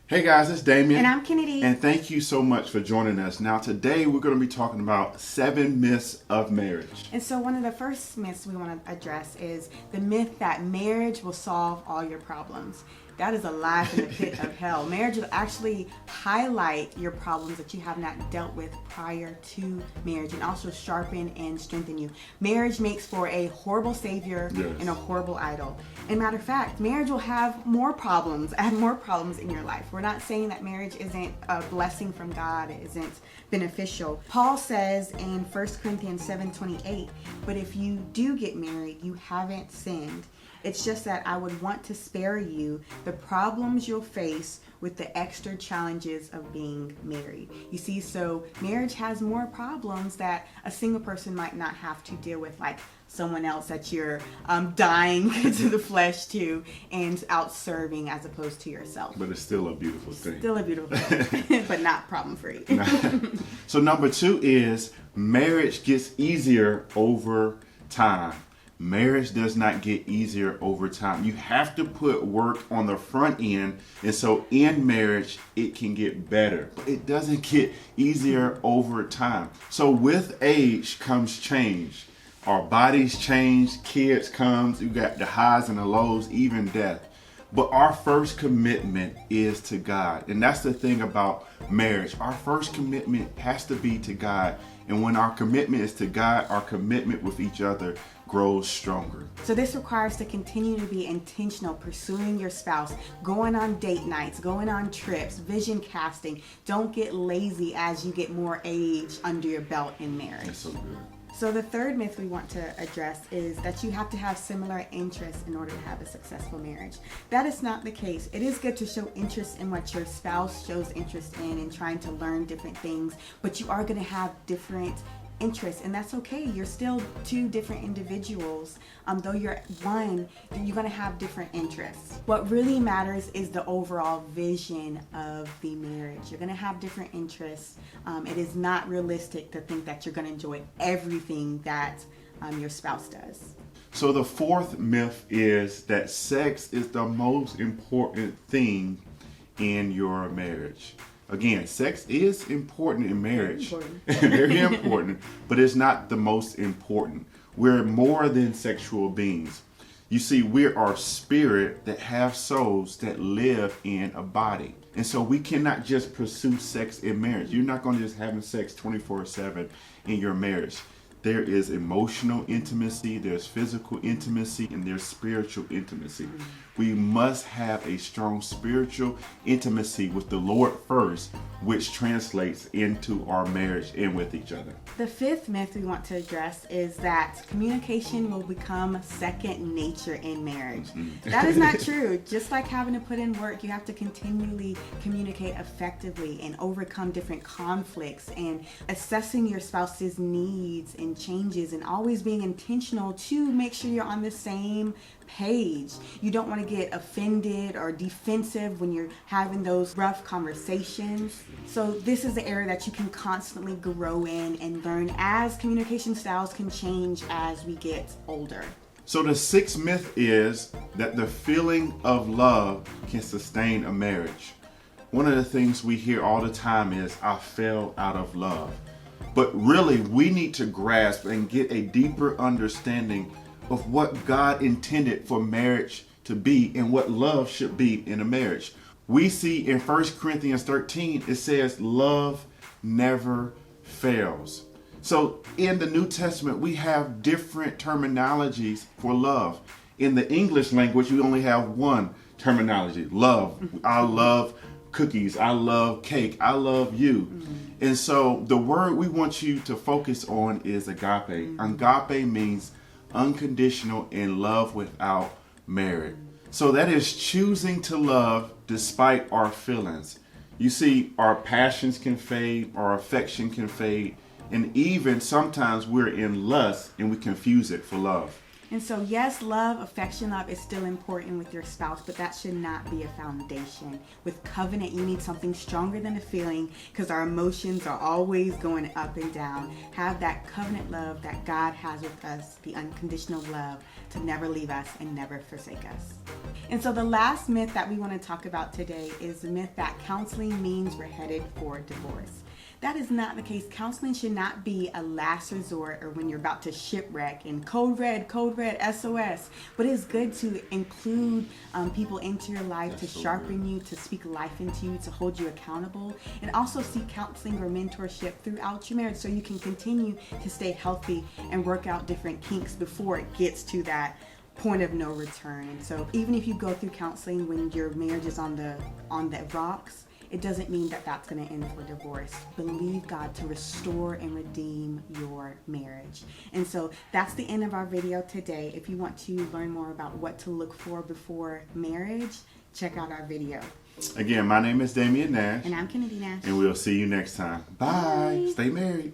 Hey guys, it's Damien. And I'm Kenady. And thank you so much for joining us. Now, today we're going to be talking about 7 myths of marriage. And so, one of the first myths we want to address is the myth that marriage will solve all your problems. That is a lie from the pit of hell. Marriage will actually highlight your problems that you have not dealt with prior to marriage and also sharpen and strengthen you. Marriage makes for a horrible savior and a horrible idol. And matter of fact, marriage will have more problems, add more problems in your life. We're not saying that marriage isn't a blessing from God, it isn't beneficial. Paul says in 1 Corinthians 7:28, but if you do get married, you haven't sinned. It's just that I would want to spare you the problems you'll face with the extra challenges of being married. You see, so marriage has more problems that a single person might not have to deal with, like someone else that you're dying to the flesh to and out serving as opposed to yourself. But it's still a beautiful thing. Still a beautiful thing, but not problem free. So number 2 is marriage gets easier over time. Marriage does not get easier over time. You have to put work on the front end, and so in marriage it can get better, but it doesn't get easier over time. So with age comes change. Our bodies change, kids comes, you got the highs and the lows, even death. But our first commitment is to God. And that's the thing about marriage. Our first commitment has to be to God. And when our commitment is to God, our commitment with each other grows stronger. So this requires to continue to be intentional, pursuing your spouse, going on date nights, going on trips, vision casting. Don't get lazy as you get more age under your belt in marriage. That's so good. So the third myth we want to address is that you have to have similar interests in order to have a successful marriage. That is not the case. It is good to show interest in what your spouse shows interest in and trying to learn different things, but you are going to have different interests, and that's okay. You're still two different individuals. Though you're one, you're going to have different interests. What really matters is the overall vision of the marriage. You're going to have different interests. It is not realistic to think that you're going to enjoy everything that your spouse does. So the fourth myth is that sex is the most important thing in your marriage. Again, sex is important in marriage. Very important, but it's not the most important. We're more than sexual beings. You see, we are spirit that have souls that live in a body. And so we cannot just pursue sex in marriage. You're not going to just having sex 24/7 in your marriage. There is emotional intimacy, there's physical intimacy, and there's spiritual intimacy. We must have a strong spiritual intimacy with the Lord first, which translates into our marriage and with each other. The fifth myth we want to address is that communication will become second nature in marriage. That is not true. Just like having to put in work, you have to continually communicate effectively and overcome different conflicts and assessing your spouse's needs and changes and always being intentional to make sure you're on the same page. You don't want to get offended or defensive when you're having those rough conversations. So this is the area that you can constantly grow in and learn as communication styles can change as we get older. So the sixth myth is that the feeling of love can sustain a marriage. One of the things we hear all the time is, I fell out of love. But really, we need to grasp and get a deeper understanding of what God intended for marriage to be and what love should be in a marriage. We see in 1 Corinthians 13, it says, love never fails. So in the New Testament, we have different terminologies for love. In the English language, we only have one terminology, love. I love cookies. I love cake. I love you. And so the word we want you to focus on is agape. Agape means unconditional and love without merit. So that is choosing to love despite our feelings. You see, our passions can fade, our affection can fade, and even sometimes we're in lust and we confuse it for love. And so, yes, love, affection, love is still important with your spouse, but that should not be a foundation. With covenant, you need something stronger than a feeling, because our emotions are always going up and down. Have that covenant love that God has with us, the unconditional love to never leave us and never forsake us. And so the last myth that we want to talk about today is the myth that counseling means we're headed for divorce. That is not the case. Counseling should not be a last resort or when you're about to shipwreck and code red, SOS. But it's good to include people into your life to sharpen you, to speak life into you, to hold you accountable, and also seek counseling or mentorship throughout your marriage so you can continue to stay healthy and work out different kinks before it gets to that point of no return. And so even if you go through counseling when your marriage is on the rocks, it doesn't mean that that's going to end for divorce. Believe God to restore and redeem your marriage. And so that's the end of our video today. If you want to learn more about what to look for before marriage, check out our video. Again, my name is Damien Nash. And I'm Kenady Nash. And we'll see you next time. Bye. Stay married.